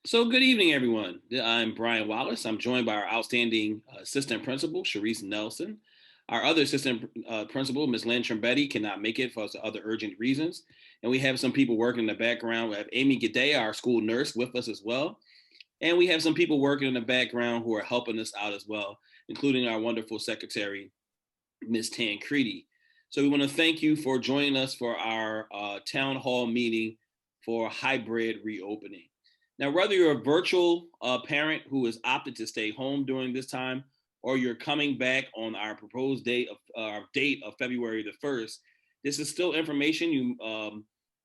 So good evening, everyone. I'm Brian Wallace. I'm joined by our outstanding assistant principal, Sharice Nelson. Our other assistant principal, Ms. Lynn Trombetti, cannot make it for other urgent reasons. And we have some people working in the background. We have Amy Gade, our school nurse, with us as well. And we have some people working in the background who are helping us out as well, including our wonderful secretary, Ms. Tancredi. So we want to thank you for joining us for our town hall meeting for hybrid reopening. Now, whether you're a virtual parent who has opted to stay home during this time, or you're coming back on our proposed date of February the 1st, this is still information you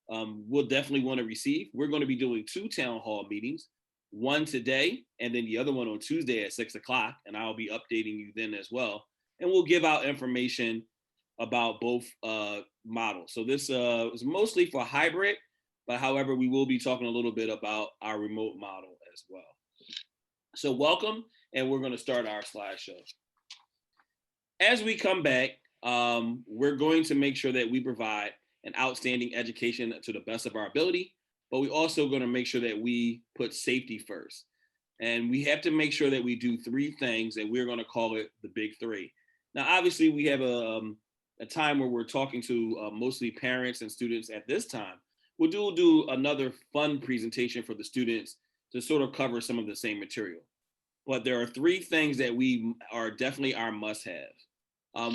will definitely want to receive. We're going to be doing two town hall meetings, one today and then the other one on Tuesday at 6 o'clock. And I'll be updating you then as well. And we'll give out information about both models. So this is mostly for hybrid, but however, we will be talking a little bit about our remote model as well. So welcome, and we're going to start our slideshow. As we come back, we're going to make sure that we provide an outstanding education to the best of our ability, but we also going to make sure that we put safety first. And we have to make sure that we do three things, and we're going to call it the big three. Now, obviously, we have a time where we're talking to mostly parents and students at this time. We'll do another fun presentation for the students to sort of cover some of the same material. But there are three things that we are definitely our must-haves.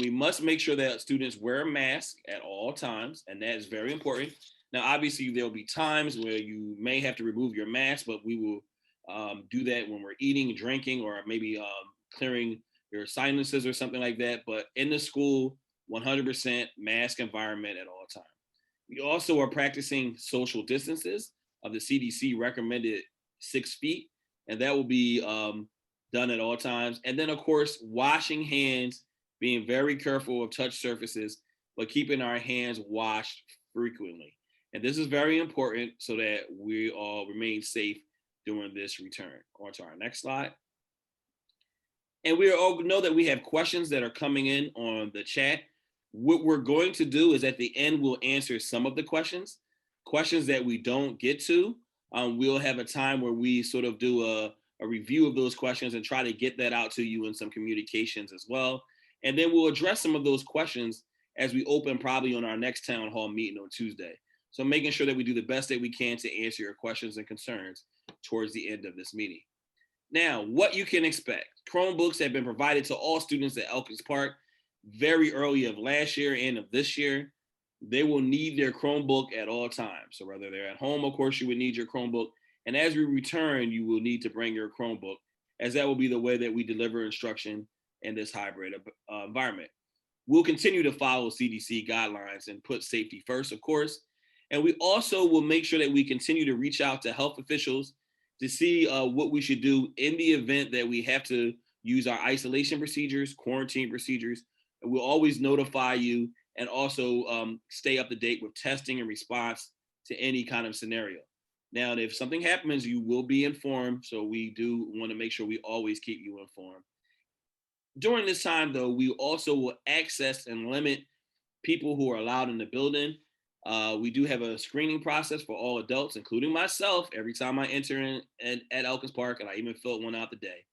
We must make sure that students wear a mask at all times, and that is very important. Now, obviously, there'll be times where you may have to remove your mask, but we will do that when we're eating, drinking, or maybe clearing your sinuses or something like that. But in the school, 100% mask environment at all times. We also are practicing social distances of the CDC recommended 6 feet, and that will be done at all times. And then, of course, washing hands, being very careful of touch surfaces, but keeping our hands washed frequently. And this is very important so that we all remain safe during this return. On to our next slide. And we all know that we have questions that are coming in on the chat. What we're going to do is at the end, we'll answer some of the questions that we don't get to. We'll have a time where we sort of do a review of those questions and try to get that out to you in some communications as well. And then we'll address some of those questions as we open probably on our next town hall meeting on Tuesday. So making sure that we do the best that we can to answer your questions and concerns towards the end of this meeting. Now, what you can expect. Chromebooks have been provided to all students at Elkins Park very early of last year and of this year. They will need their Chromebook at all times. So whether they're at home, of course, you would need your Chromebook. And as we return, you will need to bring your Chromebook, as that will be the way that we deliver instruction in this hybrid environment. We'll continue to follow CDC guidelines and put safety first, of course. And we also will make sure that we continue to reach out to health officials to see what we should do in the event that we have to use our isolation procedures, quarantine procedures. And we'll always notify you and also stay up to date with testing and response to any kind of scenario. Now, if something happens, you will be informed. So we do want to make sure we always keep you informed. During this time, though, we also will access and limit people who are allowed in the building. We do have a screening process for all adults, including myself, every time I enter in at Elkins Park, and I even filled one out today.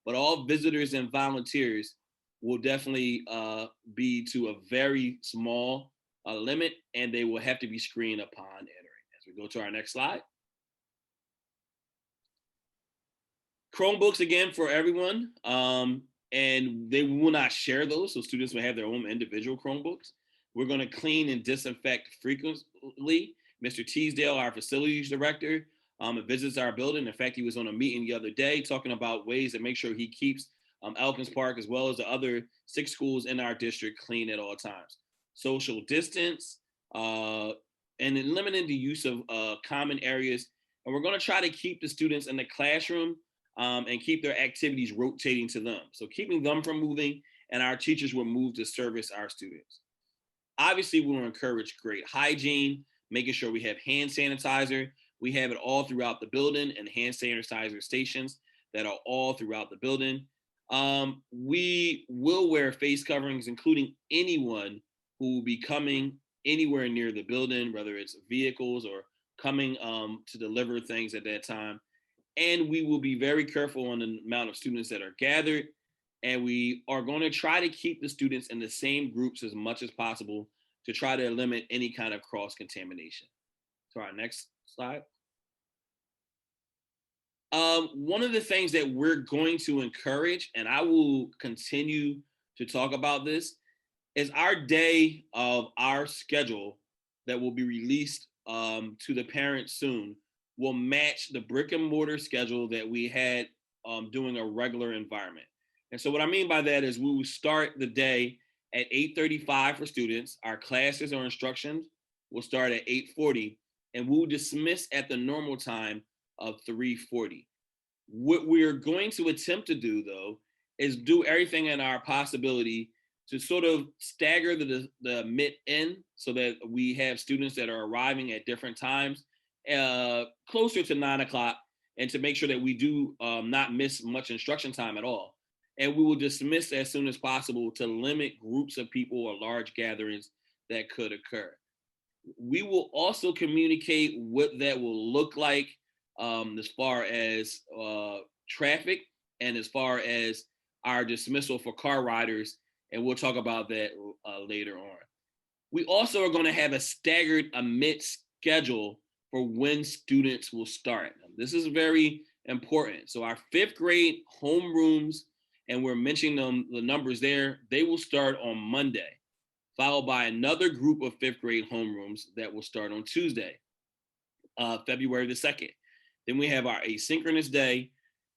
But all visitors and volunteers will definitely be to a very small limit, and they will have to be screened upon entering. As we go to our next slide. Chromebooks, again, for everyone, and they will not share those, so students will have their own individual Chromebooks. We're going to clean and disinfect frequently. Mr. Teasdale, our facilities director, visits our building. In fact, he was on a meeting the other day talking about ways to make sure he keeps Elkins Park, as well as the other 6 schools in our district, clean at all times. Social distance, and then limiting the use of common areas. And we're going to try to keep the students in the classroom and keep their activities rotating to them. So keeping them from moving, and our teachers will move to service our students. Obviously, we will encourage great hygiene, making sure we have hand sanitizer. We have it all throughout the building, and hand sanitizer stations that are all throughout the building. We will wear face coverings, including anyone who will be coming anywhere near the building, whether it's vehicles or coming to deliver things at that time. And we will be very careful on the amount of students that are gathered. And we are going to try to keep the students in the same groups as much as possible to try to limit any kind of cross contamination. So our next slide. One of the things that we're going to encourage, and I will continue to talk about this, is our day of our schedule that will be released to the parents soon will match the brick and mortar schedule that we had doing a regular environment. And so what I mean by that is we will start the day at 8:35 for students. Our classes or instructions will start at 8:40, and we'll dismiss at the normal time of 3:40. What we're going to attempt to do, though, is do everything in our possibility to sort of stagger the mid-end so that we have students that are arriving at different times closer to 9 o'clock, and to make sure that we do not miss much instruction time at all. And we will dismiss as soon as possible to limit groups of people or large gatherings that could occur. We will also communicate what that will look like as far as traffic and as far as our dismissal for car riders, and we'll talk about that later on. We also are going to have a staggered admit schedule for when students will start. Now, this is very important. So our fifth grade homerooms, and we're mentioning the numbers there, they will start on Monday, followed by another group of fifth grade homerooms that will start on Tuesday, February the 2nd. Then we have our asynchronous day,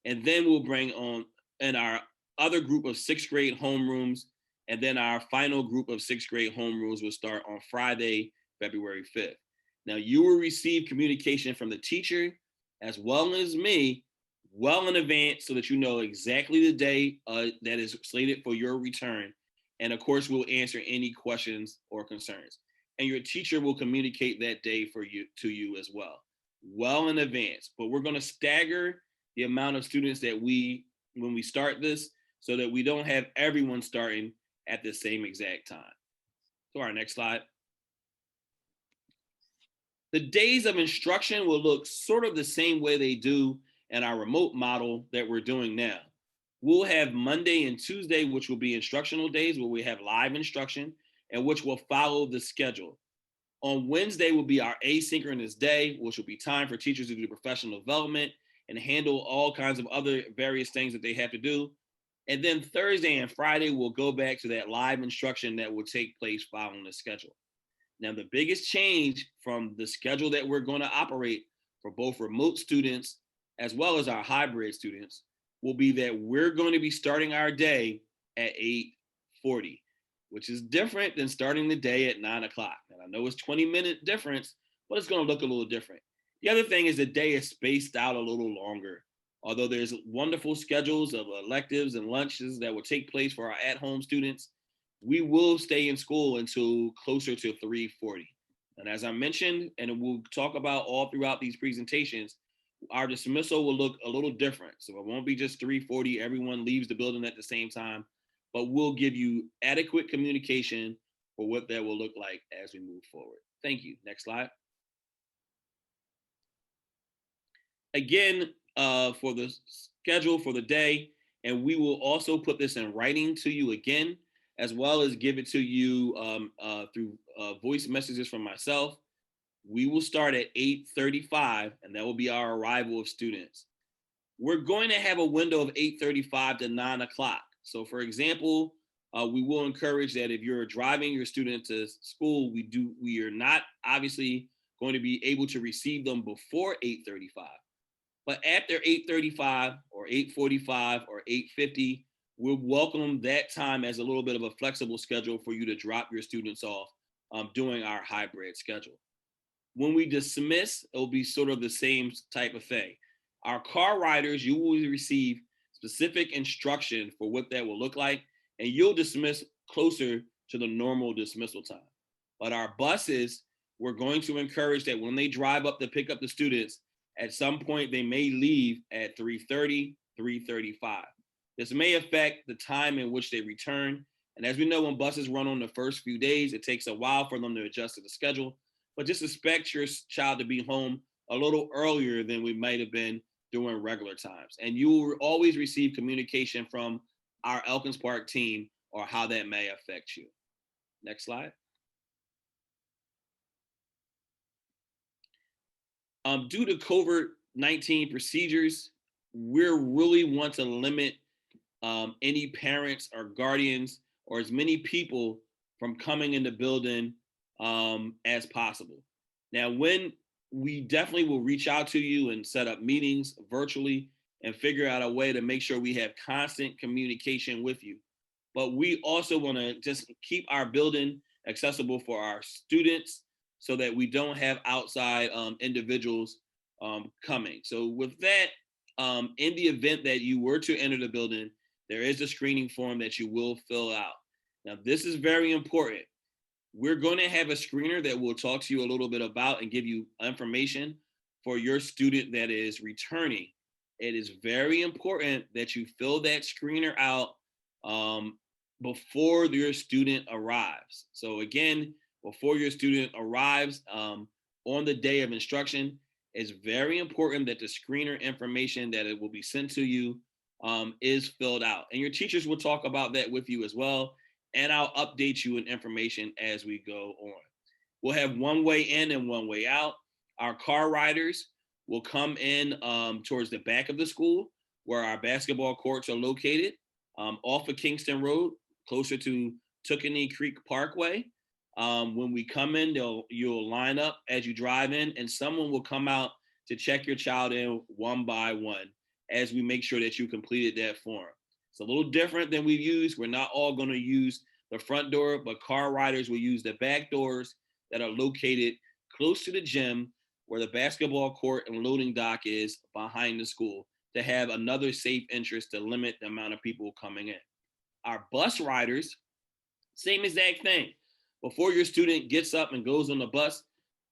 and then we'll bring on and our other group of sixth grade homerooms, and then our final group of sixth grade homerooms will start on Friday, February 5th. Now, you will receive communication from the teacher as well as me well in advance so that you know exactly the day that is slated for your return. And of course, we'll answer any questions or concerns. And your teacher will communicate that day to you as well in advance. But we're going to stagger the amount of students that when we start this, so that we don't have everyone starting at the same exact time. So our next slide. The days of instruction will look sort of the same way they do in our remote model that we're doing now. We'll have Monday and Tuesday, which will be instructional days where we have live instruction and which will follow the schedule. On Wednesday will be our asynchronous day, which will be time for teachers to do professional development and handle all kinds of other various things that they have to do. And then Thursday and Friday, we'll go back to that live instruction that will take place following the schedule. Now, the biggest change from the schedule that we're going to operate for both remote students as well as our hybrid students will be that we're going to be starting our day at 8:40, which is different than starting the day at 9 o'clock. And I know it's 20-minute difference, but it's going to look a little different. The other thing is the day is spaced out a little longer. Although there's wonderful schedules of electives and lunches that will take place for our at-home students, we will stay in school until closer to 3:40. And as I mentioned, and we'll talk about all throughout these presentations, our dismissal will look a little different. So it won't be just 3:40, everyone leaves the building at the same time, but we'll give you adequate communication for what that will look like as we move forward. Thank you. Next slide. Again, for the schedule for the day, and we will also put this in writing to you again, as well as give it to you through voice messages from myself. We will start at 8:35, and that will be our arrival of students. We're going to have a window of 8:35 to 9 o'clock. So for example, we will encourage that if you're driving your student to school, we are not obviously going to be able to receive them before 8:35. But after 8:35 or 8:45 or 8:50, we'll welcome that time as a little bit of a flexible schedule for you to drop your students off doing our hybrid schedule. When we dismiss, it'll be sort of the same type of thing. Our car riders, you will receive specific instruction for what that will look like, and you'll dismiss closer to the normal dismissal time. But our buses, we're going to encourage that when they drive up to pick up the students, at some point they may leave at 3:30, 3:35. This may affect the time in which they return. And as we know, when buses run on the first few days, it takes a while for them to adjust to the schedule. But just expect your child to be home a little earlier than we might have been during regular times. And you will always receive communication from our Elkins Park team or how that may affect you. Next slide. Due to COVID-19 procedures, we really want to limit any parents or guardians or as many people from coming in the building as possible. Now, when we definitely will reach out to you and set up meetings virtually and figure out a way to make sure we have constant communication with you. But we also want to just keep our building accessible for our students so that we don't have outside individuals coming. So with that, in the event that you were to enter the building, there is a screening form that you will fill out. Now, this is very important. We're going to have a screener that will talk to you a little bit about and give you information for your student that is returning. It is very important that you fill that screener out before your student arrives. So again, before your student arrives on the day of instruction, it's very important that the screener information that it will be sent to you is filled out. And your teachers will talk about that with you as well. And I'll update you with information as we go on. We'll have one way in and one way out. Our car riders will come in towards the back of the school where our basketball courts are located, off of Kingston Road, closer to Tookaney Creek Parkway. When we come in, you'll line up as you drive in, and someone will come out to check your child in one by one as we make sure that you completed that form. It's a little different than we've used. We're not all going to use the front door, but car riders will use the back doors that are located close to the gym where the basketball court and loading dock is behind the school to have another safe entrance to limit the amount of people coming in. Our bus riders, same exact thing. Before your student gets up and goes on the bus,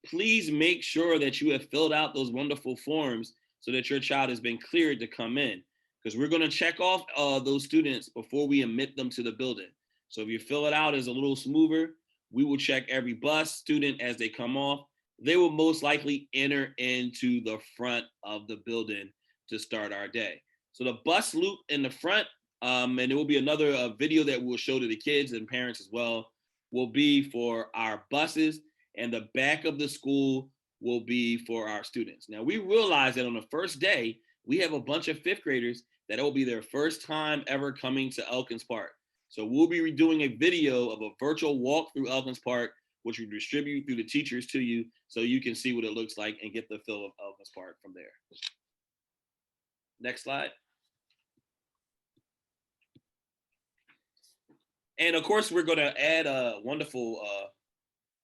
please make sure that you have filled out those wonderful forms so that your child has been cleared to come in, because we're going to check off those students before we admit them to the building. So if you fill it out as a little smoother, we will check every bus student as they come off. They will most likely enter into the front of the building to start our day. So the bus loop in the front, and there will be another video that we'll show to the kids and parents as well, will be for our buses, and the back of the school will be for our students. Now, we realize that on the first day, we have a bunch of fifth graders that it will be their first time ever coming to Elkins Park. So we'll be doing a video of a virtual walk through Elkins Park, which we distribute through the teachers to you so you can see what it looks like and get the feel of Elkins Park from there. Next slide. And of course, we're going to add a wonderful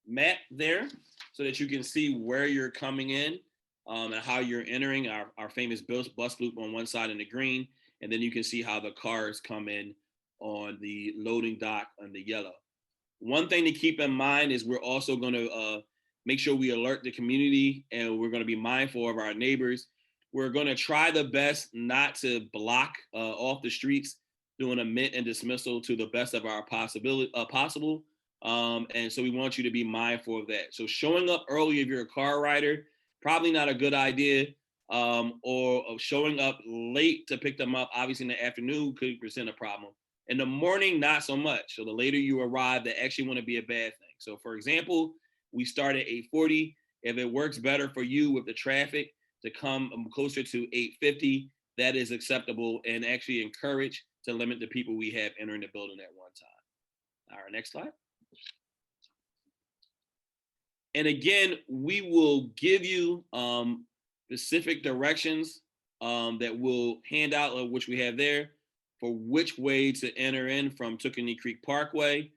map there so that you can see where you're coming in and how you're entering our famous bus loop on one side in the green. And then you can see how the cars come in on the loading dock on the yellow. One thing to keep in mind is we're also going to make sure we alert the community, and we're going to be mindful of our neighbors. We're going to try the best not to block off the streets, doing admit and dismissal to the best of our possible. And so we want you to be mindful of that. So showing up early if you're a car rider, probably not a good idea. Or showing up late to pick them up, obviously in the afternoon could present a problem. In the morning, not so much. So the later you arrive, that actually want to be a bad thing. So for example, we start at 8:40. If it works better for you with the traffic to come closer to 8:50, that is acceptable and actually encourage to limit the people we have entering the building at one time. All right, next slide. And again, we will give you specific directions that we'll hand out, which we have there, for which way to enter in from Tookaney Creek Parkway.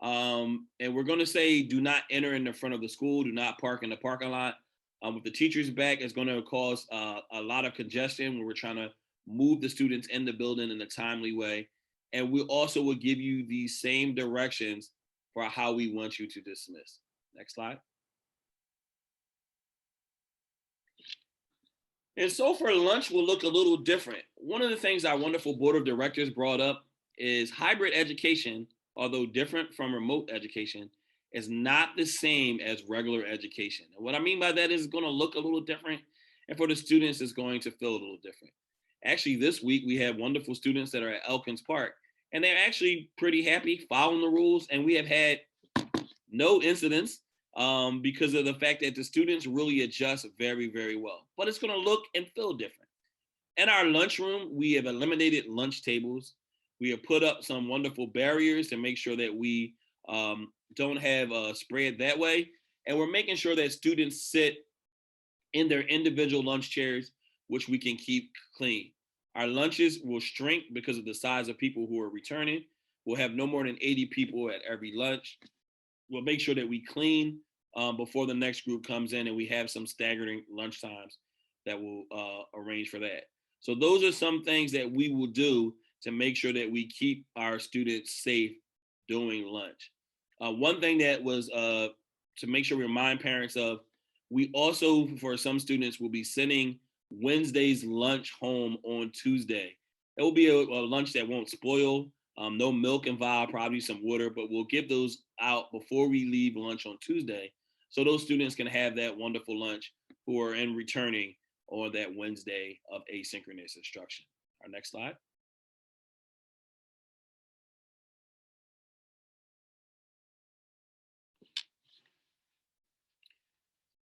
And we're going to say, do not enter in the front of the school, do not park in the parking lot. With the teachers back, it's going to cause a lot of congestion when we're trying to move the students in the building in a timely way. And we also will give you these same directions for how we want you to dismiss. Next slide. And so for lunch will look a little different. One of the things our wonderful board of directors brought up is hybrid education, although different from remote education, is not the same as regular education. And what I mean by that is it's going to look a little different. And for the students, it's going to feel a little different. Actually, this week we have wonderful students that are at Elkins Park, and they're actually pretty happy following the rules. And we have had no incidents because of the fact that the students really adjust very, very well. But it's going to look and feel different. In our lunchroom, we have eliminated lunch tables. We have put up some wonderful barriers to make sure that we don't have a spread that way. And we're making sure that students sit in their individual lunch chairs, which we can keep clean. Our lunches will shrink because of the size of people who are returning. We'll have no more than 80 people at every lunch. We'll make sure that we clean before the next group comes in, and we have some staggering lunch times that will arrange for that. So those are some things that we will do to make sure that we keep our students safe during lunch. One thing that was to make sure we remind parents of, we also, for some students, will be sending Wednesday's lunch home on Tuesday. It will be a lunch that won't spoil, no milk involved, probably some water, but we'll give those out before we leave lunch on Tuesday. So those students can have that wonderful lunch who are in returning on that Wednesday of asynchronous instruction. Our next slide.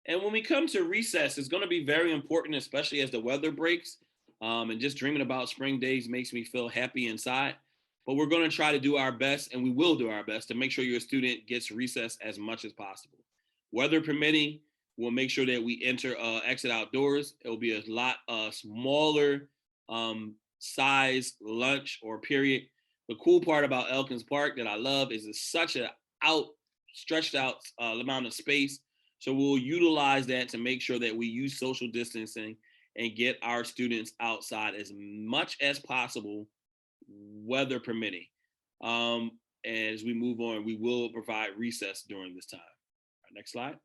And when we come to recess, it's going to be very important, especially as the weather breaks. And just dreaming about spring days makes me feel happy inside. But we're going to try to do our best, and we will do our best to make sure your student gets recess as much as possible. Weather permitting, we'll make sure that we exit outdoors. It will be a lot smaller size lunch or period. The cool part about Elkins Park that I love is it's such a stretched out amount of space. So we'll utilize that to make sure that we use social distancing and get our students outside as much as possible, weather permitting. As we move on, we will provide recess during this time. Next slide.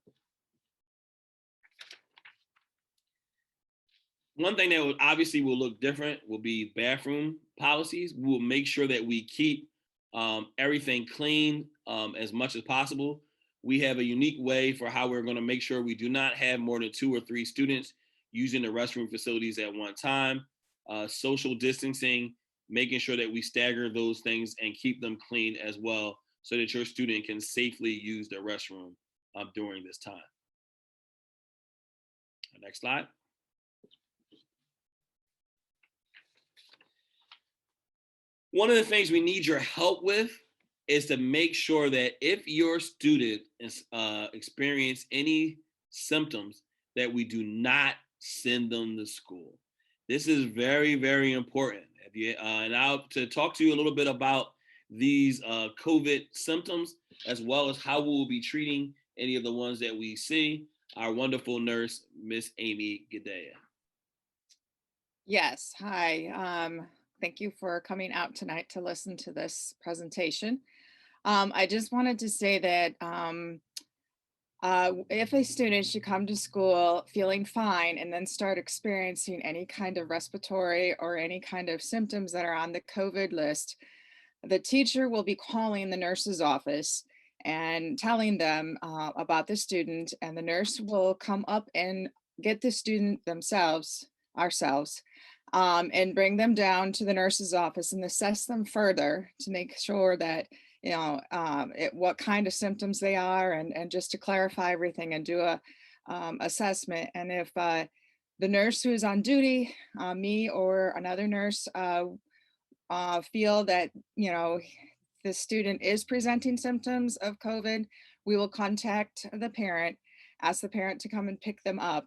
One thing that obviously will look different will be bathroom policies. We will make sure that we keep everything clean as much as possible. We have a unique way for how we're going to make sure we do not have more than 2 or 3 students using the restroom facilities at one time. Social distancing, making sure that we stagger those things and keep them clean as well, so that your student can safely use the restroom during this time. Next slide. One of the things we need your help with is to make sure that if your student is experience any symptoms, that we do not send them to school. This is very, very important. And I'll to talk to you a little bit about these COVID symptoms, as well as how we will be treating any of the ones that we see. Our wonderful nurse, Miss Amy Gadea. Yes, hi. Thank you for coming out tonight to listen to this presentation. I just wanted to say that if a student should come to school feeling fine and then start experiencing any kind of respiratory or any kind of symptoms that are on the COVID list, the teacher will be calling the nurse's office and telling them about the student, and the nurse will come up and get the student ourselves, and bring them down to the nurse's office and assess them further to make sure that what kind of symptoms they are, and just to clarify everything and do a assessment. And if the nurse who is on duty, me or another nurse, feel that the student is presenting symptoms of COVID, we will contact the parent, ask the parent to come and pick them up,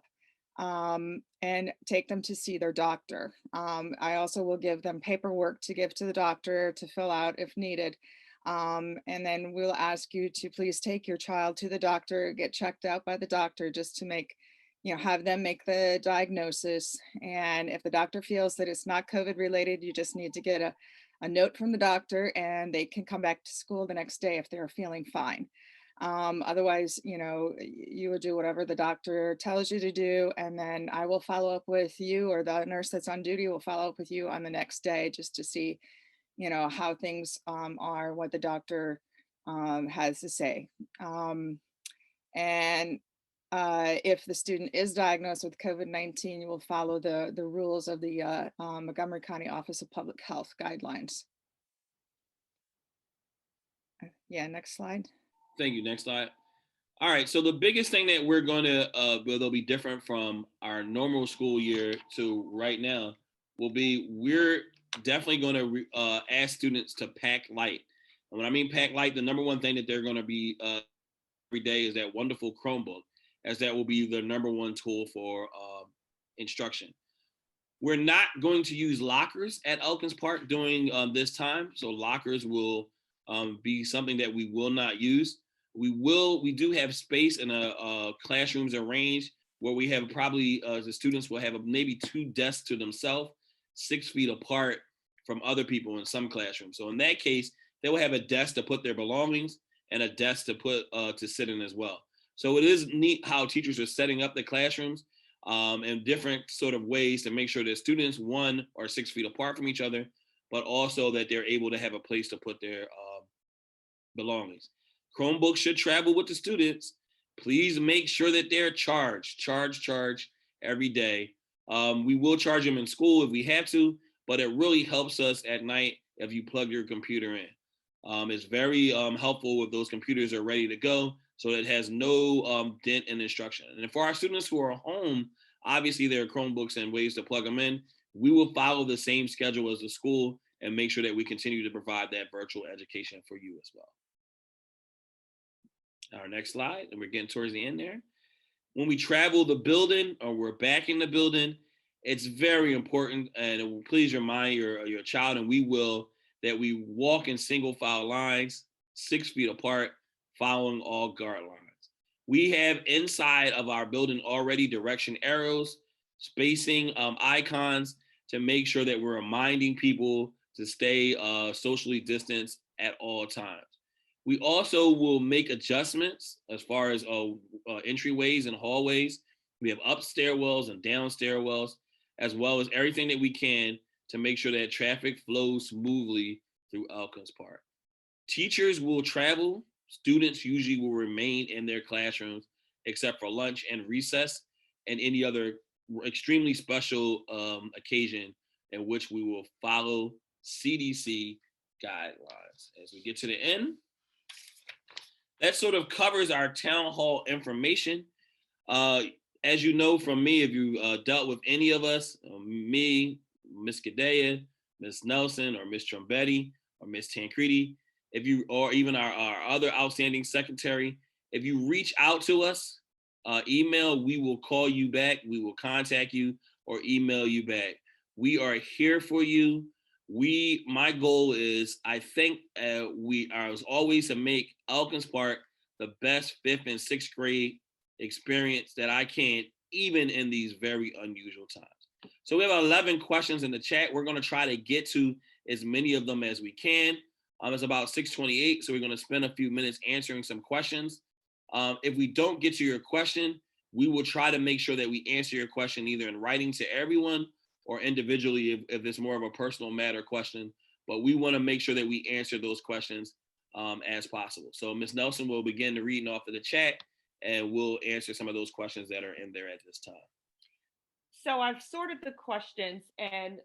and take them to see their doctor. I also will give them paperwork to give to the doctor to fill out if needed. And then we'll ask you to please take your child to the doctor, get checked out by the doctor, just to have them make the diagnosis. And if the doctor feels that it's not COVID related, you just need to get a note from the doctor, and they can come back to school the next day if they're feeling fine. Otherwise, you would do whatever the doctor tells you to do, and then I will follow up with you, or the nurse that's on duty will follow up with you on the next day, just to see how things are, what the doctor has to say. And If the student is diagnosed with COVID-19, you will follow the rules of the Montgomery County Office of Public Health guidelines. Yeah, next slide. Thank you. Next slide. All right. So the biggest thing that we're going to, will be different from our normal school year to right now, will be we're definitely going to ask students to pack light. And when I mean pack light, the number one thing that they're going to be every day is that wonderful Chromebook, as that will be the number one tool for instruction. We're not going to use lockers at Elkins Park during this time. So lockers will be something that we will not use. We do have space in classrooms arranged where we have probably the students will have maybe 2 desks to themselves, 6 feet apart from other people in some classrooms. So in that case, they will have a desk to put their belongings and a desk to put to sit in as well. So it is neat how teachers are setting up the classrooms in different sort of ways to make sure that students, one, are 6 feet apart from each other, but also that they're able to have a place to put their belongings. Chromebooks should travel with the students. Please make sure that they're charged every day. We will charge them in school if we have to, but it really helps us at night if you plug your computer in. It's very helpful if those computers are ready to go, so it has no dent in instruction. And for our students who are home, obviously there are Chromebooks and ways to plug them in. We will follow the same schedule as the school and make sure that we continue to provide that virtual education for you as well. Our next slide, and we're getting towards the end there. When we travel the building or we're back in the building, it's very important, and it will please remind your child, and we will, that we walk in single file lines, 6 feet apart, following all guard lines. We have inside of our building already direction arrows, spacing icons to make sure that we're reminding people to stay socially distanced at all times. We also will make adjustments as far as entryways and hallways. We have up stairwells and down stairwells, as well as everything that we can to make sure that traffic flows smoothly through Elkins Park. Teachers will travel. Students usually will remain in their classrooms, except for lunch and recess and any other extremely special occasion in which we will follow CDC guidelines. As we get to the end, that sort of covers our town hall information. As you know from me, if you dealt with any of us, me, Miss Gadea, Miss Nelson, or Miss Trombetti, or Miss Tancredi, if you, or even our other outstanding secretary, if you reach out to us, email, we will call you back, we will contact you, or email you back. We are here for you. My goal is, I think we are as always to make Elkins Park the best 5th and 6th grade experience that I can, even in these very unusual times. So we have 11 questions in the chat. We're going to try to get to as many of them as we can. It's about 6:28, so we're going to spend a few minutes answering some questions. If we don't get to your question, we will try to make sure that we answer your question either in writing to everyone or individually if it's more of a personal matter question. But we want to make sure that we answer those questions as possible. So Ms. Nelson will begin the reading off of the chat, and we'll answer some of those questions that are in there at this time. So I've sorted the questions, and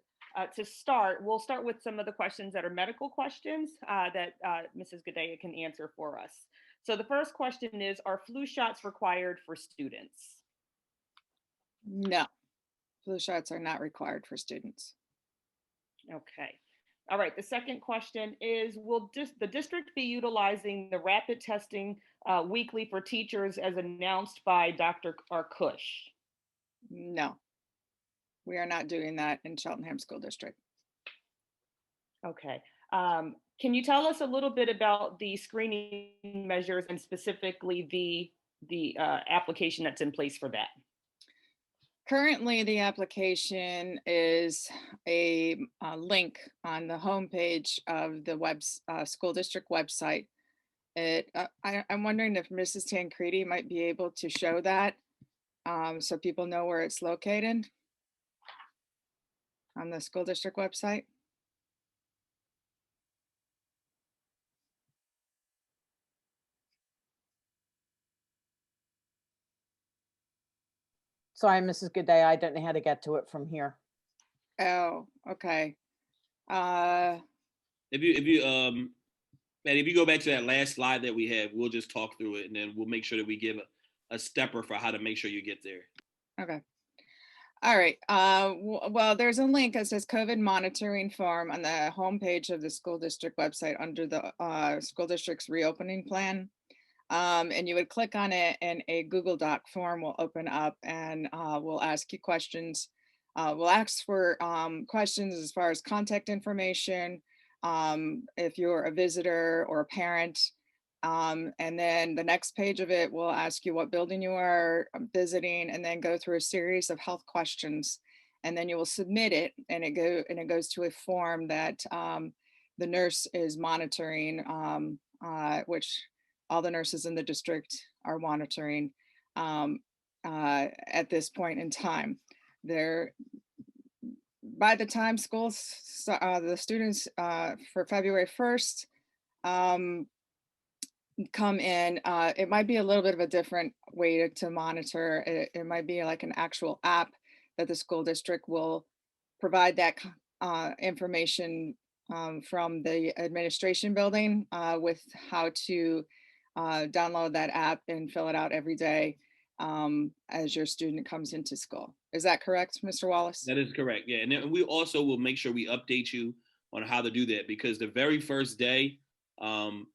to start, we'll start with some of the questions that are medical questions that Mrs. Gadea can answer for us. So the first question is, are flu shots required for students? No, flu shots are not required for students. Okay. All right. The second question is, will the district be utilizing the rapid testing weekly for teachers as announced by Dr. Arkush? No, we are not doing that in Cheltenham School District. Okay. Can you tell us a little bit about the screening measures and specifically the application that's in place for that? Currently, the application is a link on the homepage of the school district website. I'm wondering if Mrs. Tancredi might be able to show that so people know where it's located on the school district website. Sorry, Mrs. Gooday, I don't know how to get to it from here. Oh, okay. Maddie, if you go back to that last slide that we have, we'll just talk through it and then we'll make sure that we give a stepper for how to make sure you get there. Okay. All right. Well, there's a link that says COVID monitoring form on the homepage of the school district website under the school district's reopening plan. And you would click on it and a Google Doc form will open up and we'll ask you questions. We'll ask for questions as far as contact information, if you're a visitor or a parent. And then the next page of it will ask you what building you are visiting and then go through a series of health questions. And then you will submit it and it goes to a form that the nurse is monitoring, which all the nurses in the district are monitoring at this point in time. By the time schools, the students for February 1st come in, it might be a little bit of a different way to monitor. It might be like an actual app that the school district will provide that information from the administration building with how to download that app and fill it out every day as your student comes into school. Is that correct, Mr. Wallace? That is correct. Yeah. And then we also will make sure we update you on how to do that, because the very first day,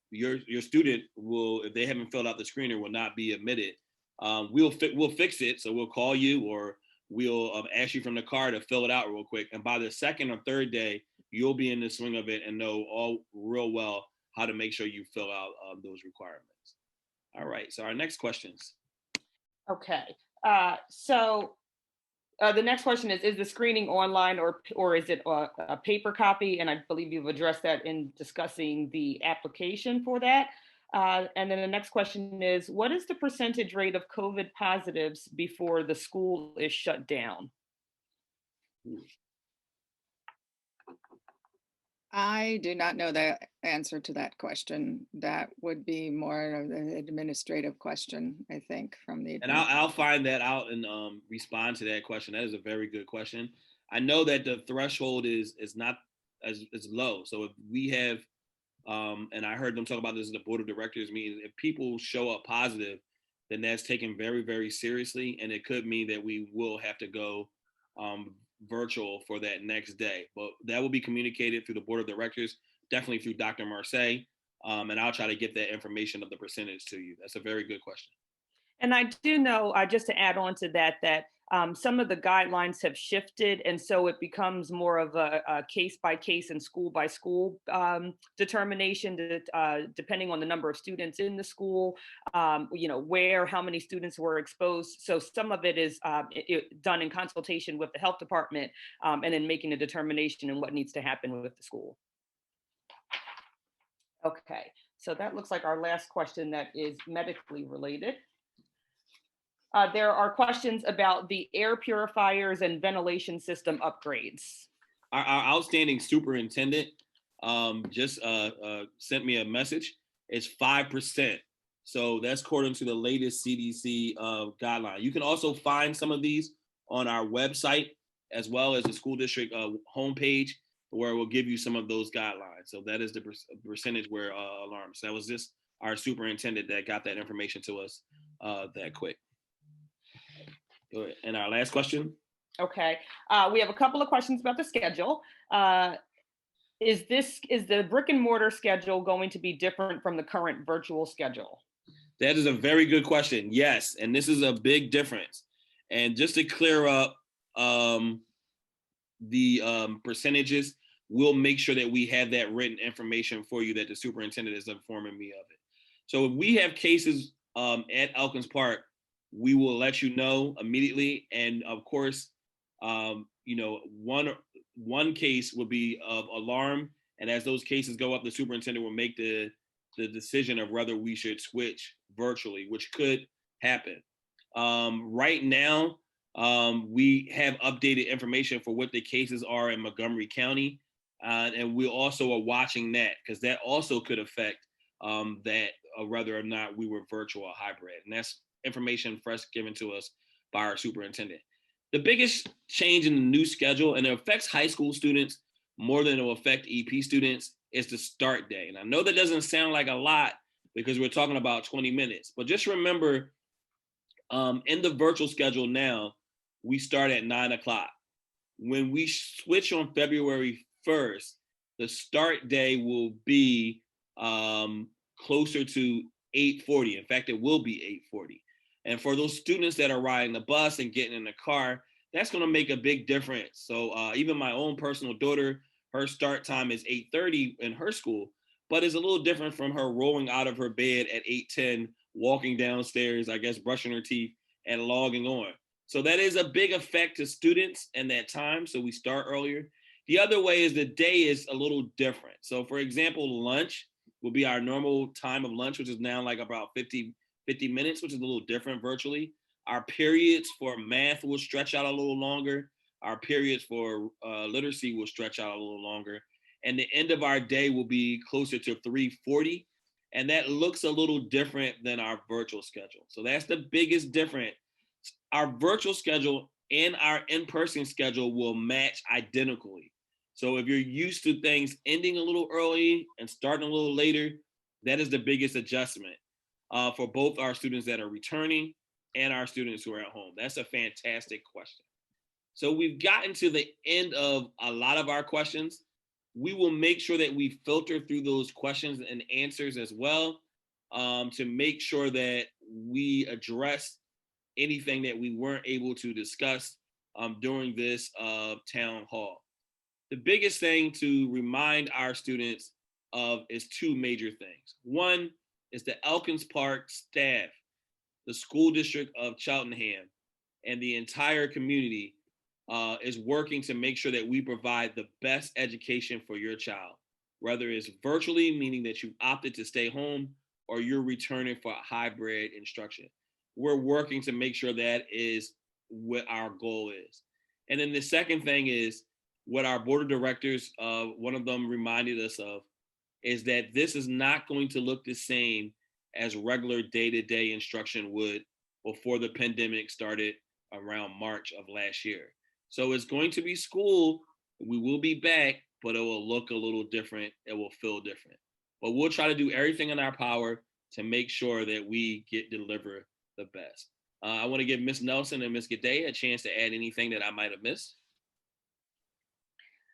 your student will, if they haven't filled out the screener, will not be admitted. We'll fix it. So we'll call you or we'll ask you from the car to fill it out real quick. And by the second or third day, you'll be in the swing of it and know all real well how to make sure you fill out those requirements. All right. So our next questions. Okay. So the next question is the screening online or is it a paper copy? And I believe you've addressed that in discussing the application for that. And then the next question is, what is the percentage rate of COVID positives before the school is shut down? I do not know the answer to that question. That would be more of an administrative question, I think, from the. And I'll find that out and respond to that question. That is a very good question. I know that the threshold is not as low. So if we have, and I heard them talk about this at the board of directors meeting, if people show up positive, then that's taken very, very seriously. And it could mean that we will have to go virtual for that next day. But that will be communicated through the board of directors, definitely through Dr. Marseille. And I'll try to get that information of the percentage to you. That's a very good question. And I do know, just to add on to that, some of the guidelines have shifted. And so it becomes more of a case by case and school by school determination that, depending on the number of students in the school, how many students were exposed. So some of it is done in consultation with the health department and then making a determination on what needs to happen with the school. Okay, so that looks like our last question that is medically related. There are questions about the air purifiers and ventilation system upgrades. Our outstanding superintendent just sent me a message. It's 5%. So that's according to the latest CDC guideline. You can also find some of these on our website as well as the school district homepage, where we'll give you some of those guidelines. So that is the percentage where alarmed. So that was just our superintendent that got that information to us that quick. And our last question. Okay, we have a couple of questions about the schedule. Is the brick and mortar schedule going to be different from the current virtual schedule? That is a very good question. Yes, and this is a big difference. And just to clear up the percentages, we'll make sure that we have that written information for you that the superintendent is informing me of it. So if we have cases at Elkins Park, we will let you know immediately. And of course, one case will be of alarm. And as those cases go up, the superintendent will make the decision of whether we should switch virtually, which could happen. Right now, we have updated information for what the cases are in Montgomery County. And we also are watching that because that also could affect whether or not we were virtual or hybrid. And that's information first given to us by our superintendent. The biggest change in the new schedule, and it affects high school students more than it will affect EP students, is the start day. And I know that doesn't sound like a lot because we're talking about 20 minutes, but just remember, in the virtual schedule now, we start at 9 o'clock. When we switch on February 1st, the start day will be closer to 8:40. In fact, it will be 8:40. And for those students that are riding the bus and getting in the car, that's going to make a big difference. So even my own personal daughter, her start time is 8:30 in her school, but it's a little different from her rolling out of her bed at 8:10, walking downstairs, I guess, brushing her teeth and logging on. So that is a big effect to students and that time. So we start earlier. The other way is the day is a little different. So for example, lunch will be our normal time of lunch, which is now like about 50 minutes, which is a little different virtually. Our periods for math will stretch out a little longer. Our periods for literacy will stretch out a little longer. And the end of our day will be closer to 3:40. And that looks a little different than our virtual schedule. So that's the biggest difference. Our virtual schedule and our in-person schedule will match identically. So if you're used to things ending a little early and starting a little later, that is the biggest adjustment for both our students that are returning and our students who are at home. That's a fantastic question. So we've gotten to the end of a lot of our questions. We will make sure that we filter through those questions and answers as well to make sure that we address anything that we weren't able to discuss during this town hall. The biggest thing to remind our students of is two major things. One is the Elkins Park staff, the school district of Cheltenham, and the entire community is working to make sure that we provide the best education for your child, whether it's virtually, meaning that you opted to stay home, or you're returning for hybrid instruction. We're working to make sure that is what our goal is. And then the second thing is what our board of directors, one of them reminded us of, is that this is not going to look the same as regular day-to-day instruction would before the pandemic started around March of last year. So it's going to be school, we will be back, but it will look a little different, it will feel different. But we'll try to do everything in our power to make sure that we deliver the best. I want to give Ms. Nelson and Ms. Gade a chance to add anything that I might have missed.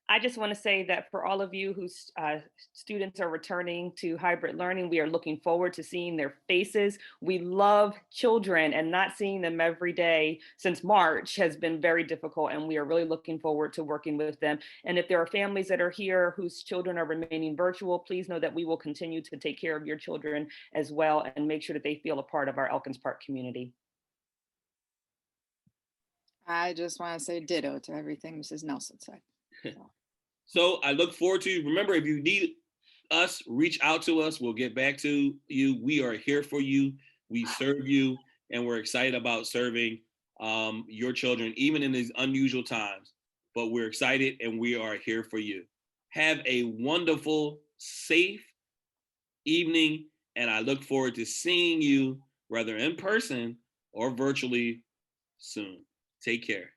I just want to say that for all of you whose students are returning to hybrid learning, we are looking forward to seeing their faces. We love children, and not seeing them every day since March has been very difficult, and we are really looking forward to working with them. And if there are families that are here whose children are remaining virtual, please know that we will continue to take care of your children as well and make sure that they feel a part of our Elkins Park community. I just want to say ditto to everything Mrs. Nelson said. So I look forward to, remember, if you need us, reach out to us. We'll get back to you. We are here for you. We serve you, and we're excited about serving your children, even in these unusual times. But we're excited, and we are here for you. Have a wonderful, safe evening, and I look forward to seeing you, whether in person or virtually, soon. Take care.